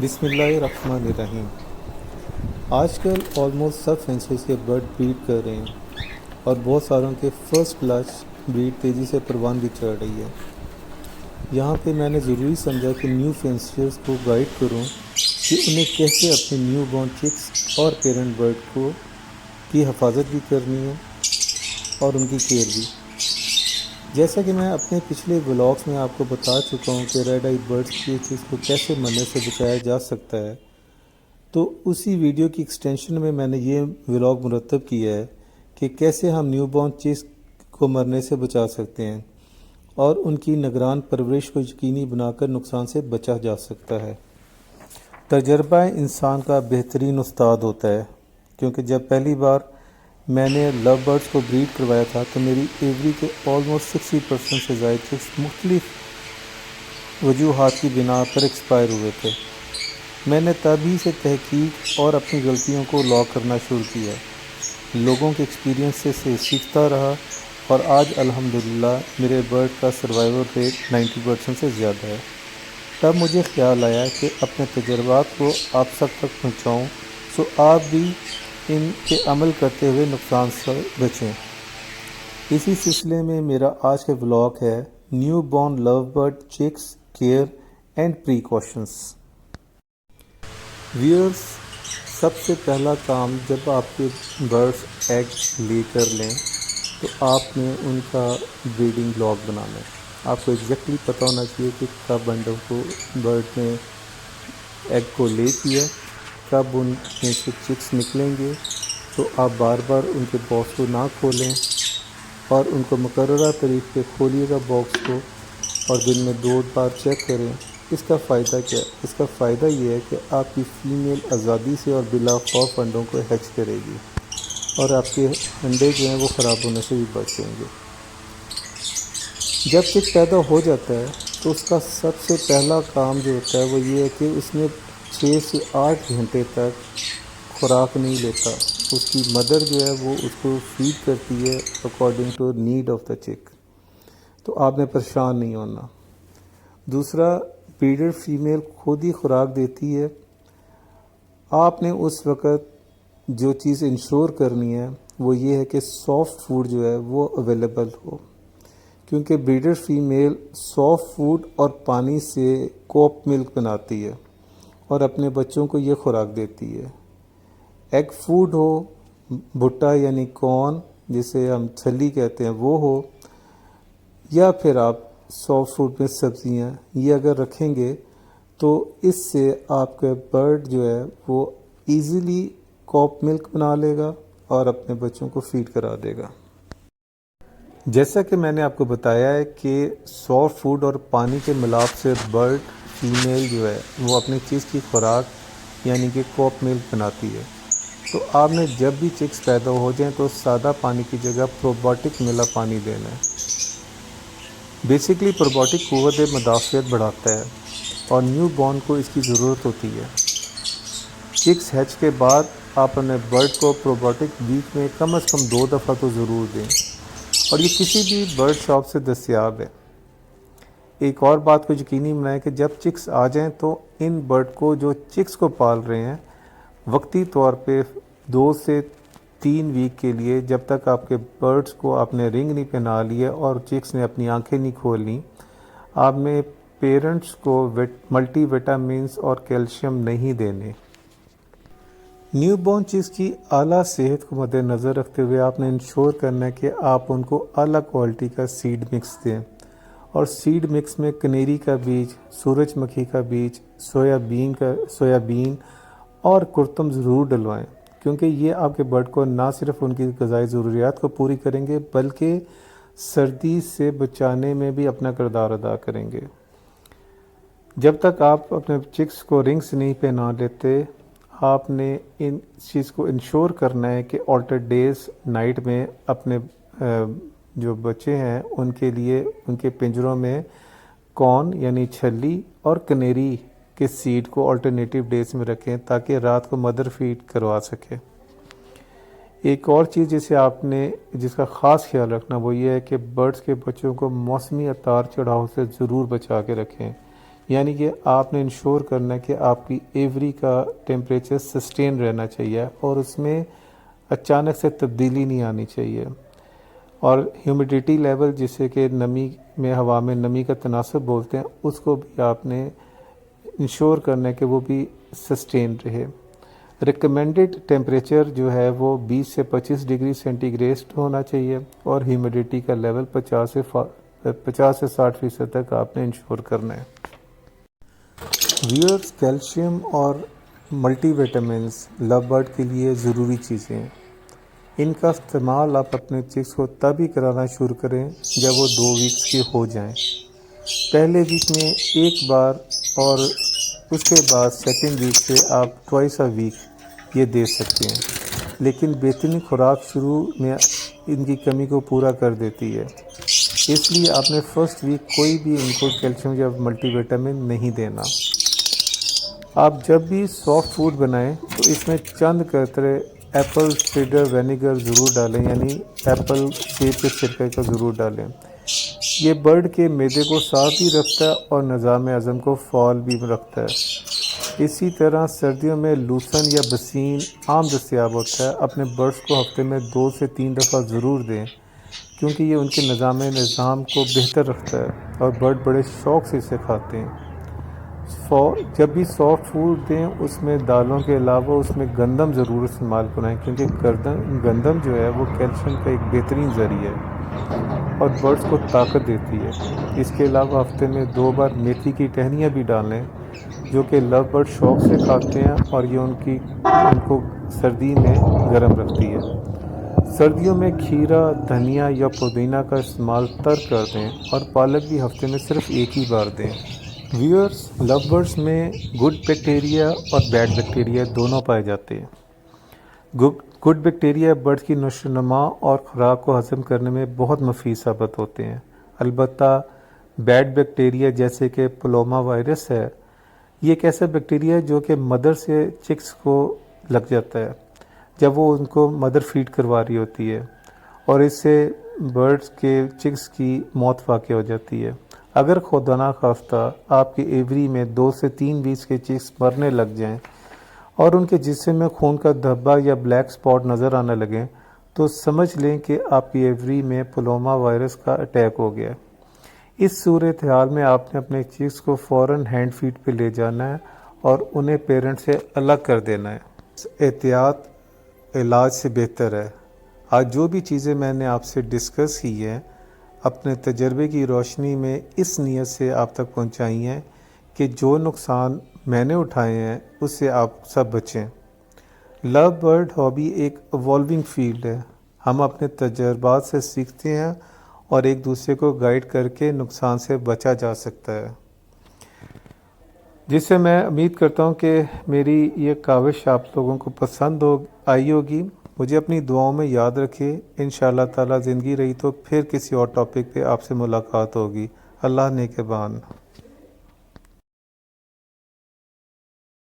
बिस्मिल्लाहिर्रहमानिर्रहीम। आजकल ऑलमोस्ट सब फैंसीज के बर्ड ब्रीड कर रहे हैं और बहुत सारों के फर्स्ट ब्लश ब्रीड तेज़ी से परवान भी चढ़ रही है। यहाँ पे मैंने ज़रूरी समझा कि न्यू फैंसीज को गाइड करूँ कि उन्हें कैसे अपने न्यू बॉर्न चिक्स और पेरेंट बर्ड को की हिफाजत भी करनी है और उनकी केयर भी। जैसा कि मैं अपने पिछले व्लॉग्स में आपको बता चुका हूँ कि रेड आई बर्ड्स की चिक्स को कैसे मरने से बचाया जा सकता है, तो उसी वीडियो की एक्सटेंशन में मैंने ये व्लॉग मुरतब किया है कि कैसे हम न्यू बॉर्न चिक्स को मरने से बचा सकते हैं और उनकी निगरान परवरिश को यकीनी बनाकर नुकसान से बचा जा सकता है। तजर्बा इंसान का बेहतरीन उस्ताद होता है, क्योंकि जब पहली बार मैंने लव बर्ड्स को ब्रीड करवाया था तो मेरी एवरी के ऑलमोस्ट 60% से ज़ायद चिक्स मुख्तलिफ वजूहात की बिना पर एक्सपायर हुए थे। मैंने तभी से तहकीक और अपनी गलतियों को लॉक करना शुरू किया, लोगों के एक्सपीरियंस से सीखता रहा और आज अल्हम्दुलिल्लाह मेरे बर्ड का सर्वाइवल रेट 90% से ज़्यादा है। तब मुझे ख्याल आया कि अपने तजर्बात को आप सब तक पहुँचाऊँ, सो आप भी इन पे अमल करते हुए नुकसान से बचें। इसी सिलसिले में मेरा आज का व्लॉग है new born love bird chicks care and precautions. Viewers, सबसे पहला काम जब आपके बर्ड्स एग ले कर लें तो आपने उनका ब्रीडिंग लॉग बनाना है। आपको एग्जैक्टली पता होना चाहिए कि कब अंडों को बर्ड ने एग को ले किया, कब उनमें से चिक्स निकलेंगे। तो आप बार बार उनके बॉक्स को ना खोलें और उनको मुकर्ररा तरीक़े पे खोलिएगा बॉक्स को और दिन में 2 बार चेक करें। इसका फ़ायदा क्या है? इसका फ़ायदा ये है कि आपकी फ़ीमेल आज़ादी से और बिला खौफ अंडों को हैच करेगी और आपके अंडे जो हैं वो ख़राब होने से भी बचेंगे। जब चिक पैदा हो जाता है तो उसका सबसे पहला काम जो होता है वो ये है कि उसमें 6 से 8 घंटे तक खुराक नहीं लेता। उसकी मदर जो है वो उसको फीड करती है according to need of the chick, तो आपने परेशान नहीं होना। दूसरा, ब्रीडर फीमेल खुद ही खुराक देती है। आपने उस वक़्त जो चीज़ इंश्योर करनी है वो ये है कि सॉफ्ट फूड जो है वो अवेलेबल हो, क्योंकि ब्रीडर फीमेल सॉफ्ट फूड और पानी से कोप मिल्क बनाती है और अपने बच्चों को ये खुराक देती है। एग फूड हो, भुट्टा यानी कॉर्न जिसे हम छली कहते हैं वो हो, या फिर आप सॉफ्ट फूड में सब्जियां, ये अगर रखेंगे तो इससे आपका बर्ड जो है वो इजीली कॉप मिल्क बना लेगा और अपने बच्चों को फीड करा देगा। जैसा कि मैंने आपको बताया है कि सॉफ्ट फूड और पानी के मिलाप से बर्ड फीमेल जो है वो अपनी चीज़ की खुराक यानी कि कॉप मिल्क बनाती है। तो आपने जब भी चिक्स पैदा हो जाएं तो सादा पानी की जगह प्रोबायोटिक मिला पानी देना है। बेसिकली प्रोबायोटिक क़ुव्वत मदाफ़ियत बढ़ाता है और न्यू बॉर्न को इसकी ज़रूरत होती है। चिक्स हैच के बाद आप अपने बर्ड को प्रोबायोटिक वीक में कम से कम 2 दफ़ा तो ज़रूर दें और ये किसी भी बर्ड शॉप से दस्तयाब है। एक और बात को यकीनी बनाएं कि जब चिक्स आ जाएं तो इन बर्ड को जो चिक्स को पाल रहे हैं वक्ती तौर पे 2 से 3 वीक के लिए, जब तक आपके बर्ड्स को आपने रिंग नहीं पहना लिया और चिक्स ने अपनी आंखें नहीं खोलनी, आपने पेरेंट्स को मल्टी विटामिन्स और कैल्शियम नहीं देने। न्यू बॉर्न चिक्स की आला सेहत को मद्देनज़र रखते हुए आपने इंश्योर करना है कि आप उनको आला क्वालिटी का सीड मिक्स दें और सीड मिक्स में कनेरी का बीज, सूरजमुखी का बीज, सोयाबीन और कुर्तम ज़रूर डलवाएं, क्योंकि ये आपके बर्ड को ना सिर्फ उनकी ग़िज़ाई ज़रूरियात को पूरी करेंगे बल्कि सर्दी से बचाने में भी अपना किरदार अदा करेंगे। जब तक आप अपने चिक्स को रिंग्स नहीं पहना लेते, आपने इन चीज़ को इंश्योर करना है कि ऑल्टर डेज नाइट में अपने जो बच्चे हैं उनके लिए उनके पिंजरों में कॉर्न यानी छली और कनेरी के सीड को अल्टरनेटिव डेज में रखें ताकि रात को मदर फीड करवा सके। एक और चीज़ जिसका ख़ास ख्याल रखना वो ये है कि बर्ड्स के बच्चों को मौसमी अतार चढ़ाव से ज़रूर बचा के रखें, یعنی کہ آپ نے انشور کرنا ہے کہ آپ کی ایوری کا ٹیمپریچر سسٹین رہنا چاہیے اور اس میں اچانک سے تبدیلی نہیں آنی چاہیے، اور ہیومیڈیٹی لیول جسے کہ نمی میں ہوا میں نمی کا تناسب بولتے ہیں، اس کو بھی آپ نے انشور کرنا ہے کہ وہ بھی سسٹین رہے۔ ریکمینڈڈ ٹیمپریچر جو ہے وہ 20 سے 25 ڈگری سینٹی گریڈ ہونا چاہیے، اور ہیومیڈیٹی کا لیول 50 سے 60% تک آپ نے انشور کرنا ہے۔ ویئرز، کیلشیم اور ملٹی وٹامنس لو برڈ کے لیے ضروری چیزیں ہیں۔ ان کا استعمال آپ اپنے چکس کو تب ہی کرانا شروع کریں جب وہ 2 ویکس کے ہو جائیں۔ پہلے ویک میں ایک بار، اور اس کے بعد سیکنڈ ویک سے آپ ٹوائس اے ویک یہ دے سکتے ہیں، لیکن بہترین خوراک شروع میں ان کی کمی کو پورا کر دیتی ہے، اس لیے آپ نے فرسٹ ویک کوئی بھی ان کو کیلشیم یا ملٹی وٹامن نہیں دینا۔ آپ جب بھی سافٹ فوڈ بنائیں تو اس میں چند قطرے ایپل سیڈر وینیگر ضرور ڈالیں، یعنی ایپل سیب کے سرکے کا ضرور ڈالیں۔ یہ برڈ کے معدے کو صاف بھی رکھتا ہے اور نظام ہضم کو فعال بھی رکھتا ہے۔ اسی طرح سردیوں میں لوسن یا بسین عام دستیاب ہوتا ہے، اپنے برڈز کو ہفتے میں 2 سے 3 دفعہ ضرور دیں، کیونکہ یہ ان کے نظام کو بہتر رکھتا ہے اور برڈ بڑے شوق سے اسے کھاتے ہیں۔ جب بھی سافٹ فوڈ دیں اس میں دالوں کے علاوہ اس میں گندم ضرور استعمال کریں، کیونکہ گندم جو ہے وہ کیلشیم کا ایک بہترین ذریعہ ہے اور برڈز کو طاقت دیتی ہے۔ اس کے علاوہ ہفتے میں 2 بار میتھی کی ٹہنیاں بھی ڈالیں، جو کہ لو برڈ شوق سے کھاتے ہیں اور یہ ان کو سردی میں گرم رکھتی ہے۔ سردیوں میں کھیرا، دھنیا یا پودینہ کا استعمال ترک کر دیں، اور پالک بھی ہفتے میں صرف ایک ہی بار دیں۔ ویئرز، لو برڈز میں گڈ بیکٹیریا اور بیڈ بیکٹیریا دونوں پائے جاتے ہیں۔ گڈ بیکٹیریا برڈز کی نشو و نما اور خوراک کو ہضم کرنے میں بہت مفید ثابت ہوتے ہیں، البتہ بیڈ بیکٹیریا جیسے کہ پلوما وائرس ہے، یہ ایک ایسا بیکٹیریا ہے جو کہ مدر سے چکس کو لگ جاتا ہے جب وہ ان کو مدر فیڈ کروا رہی ہوتی ہے، اور اس سے برڈز کے چکس کی موت واقع ہو جاتی ہے۔ اگر خدا نخواستہ آپ کے ایوری میں 2 سے 3 ویکس کے چکس مرنے لگ جائیں اور ان کے جسم میں خون کا دھبا یا بلیک سپاٹ نظر آنے لگیں، تو سمجھ لیں کہ آپ کی ایوری میں پلوما وائرس کا اٹیک ہو گیا ہے۔ اس صورتحال میں آپ نے اپنے چکس کو فوراً ہینڈ فیڈ پہ لے جانا ہے اور انہیں پیرنٹ سے الگ کر دینا ہے۔ احتیاط علاج سے بہتر ہے۔ آج جو بھی چیزیں میں نے آپ سے ڈسکس کی ہیں، اپنے تجربے کی روشنی میں اس نیت سے آپ تک پہنچائی ہیں کہ جو نقصان میں نے اٹھائے ہیں اس سے آپ سب بچیں۔ لو برڈ ہابی ایک ایوالونگ فیلڈ ہے، ہم اپنے تجربات سے سیکھتے ہیں اور ایک دوسرے کو گائیڈ کر کے نقصان سے بچا جا سکتا ہے، جس سے میں امید کرتا ہوں کہ میری یہ کاوش آپ لوگوں کو پسند آئی ہوگی۔ مجھے اپنی دعاؤں میں یاد رکھے، انشاءاللہ تعالی زندگی رہی تو پھر کسی اور ٹاپک پہ آپ سے ملاقات ہوگی۔ اللہ نگہبان۔